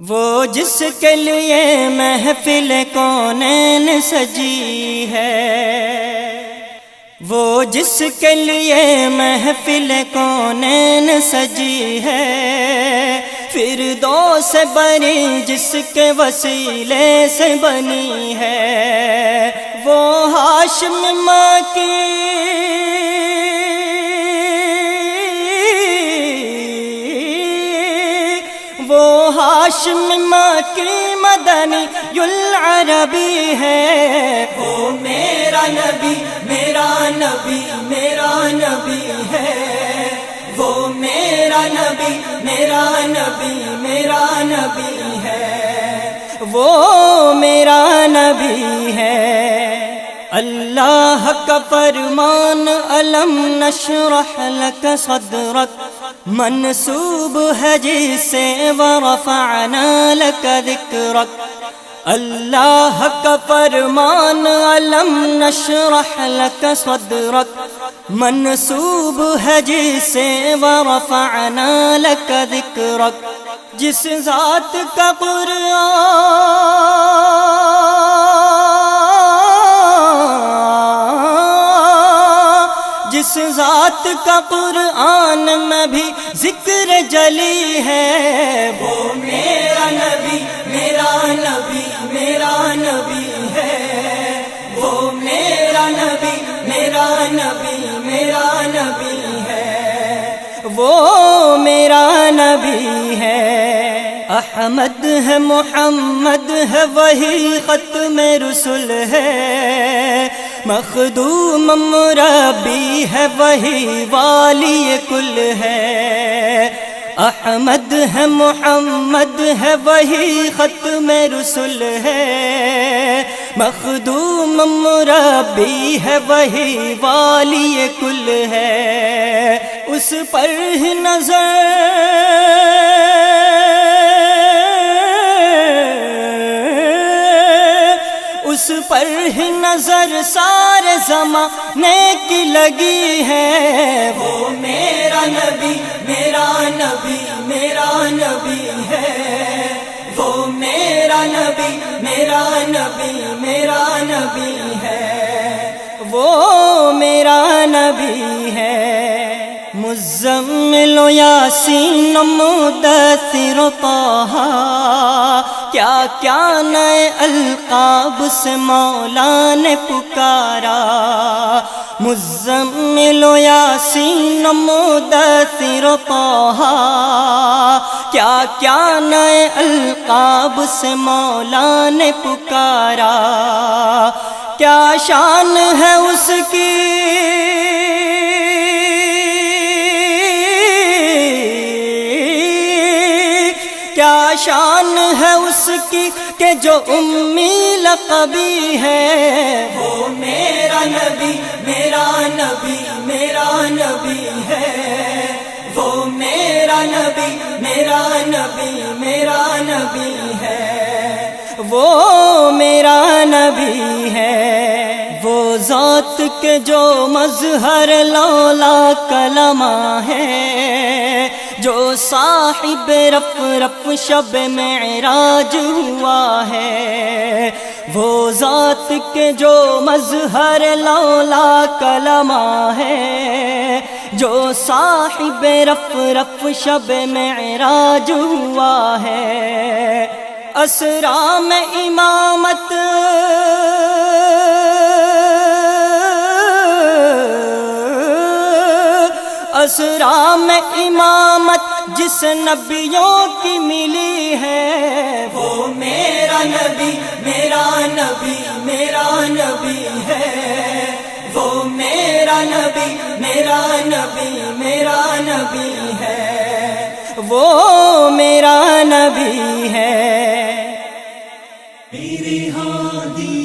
وہ جس کے لیے محفل کونین سجی ہے، وہ جس کے لیے محفل کونین سجی ہے، فردوس بری جس کے وسیلے سے بنی ہے، وہ ہاشم ماں کی ہاشم ماں کی مدنی العربی ہے، وہ میرا نبی میرا نبی میرا نبی ہے، وہ میرا نبی میرا نبی میرا نبی ہے، وہ میرا نبی ہے۔ اللہ کا فرمان علم نشرح لک صدرک منسوب ہے جسے ورفعنا لک ذکرک، اللہ کا فرمان علم نشرح لک صدرک منسوب ہے جسے ورفعنا لک ذکرک، جس ذات کا جس ذات کا قرآن میں بھی ذکر جلی ہے، وہ میرا نبی میرا نبی میرا نبی ہے، وہ میرا نبی میرا نبی میرا نبی ہے، وہ میرا نبی ہے۔ احمد ہے محمد ہے وہی ختم رسل ہے، مخدوم مربی ہے وہی والی کل ہے، احمد ہے محمد ہے وہی ختم رسل ہے، مخدوم مربی ہے وہی والی کل ہے، اس پر ہی اس پر ہی نظر سارے زمانے کی لگی ہے، وہ میرا نبی میرا نبی میرا نبی ہے، وہ میرا نبی میرا نبی میرا نبی ہے، وہ میرا نبی ہے۔ مزمل و یاسین و مدثر و طہ، کیا کیا نئے القاب سے مولا نے پکارا، مزمل و یاسین و مدثر و طہ، کیا کیا نئے القاب سے مولا نے پکارا، کیا شان ہے اس کی کیا شان ہے اس کی کہ جو امی لقبی ہے، وہ میرا نبی میرا نبی میرا نبی ہے، وہ میرا نبی میرا نبی میرا نبی ہے، وہ میرا نبی ہے۔ وہ ذات کے جو مظہر لولا کلمہ ہے، جو صاحب رف رف شب معراج ہوا ہے، وہ ذات کے جو مظہر لولا کلمہ ہے، جو صاحب رف رف شب معراج ہوا ہے، اسرا میں امامت اسرا میں امامت جس نبیوں کی ملی ہے، وہ میرا نبی میرا نبی میرا نبی ہے، وہ میرا نبی میرا نبی میرا نبی ہے، وہ میرا نبی ہے۔ میری ہادی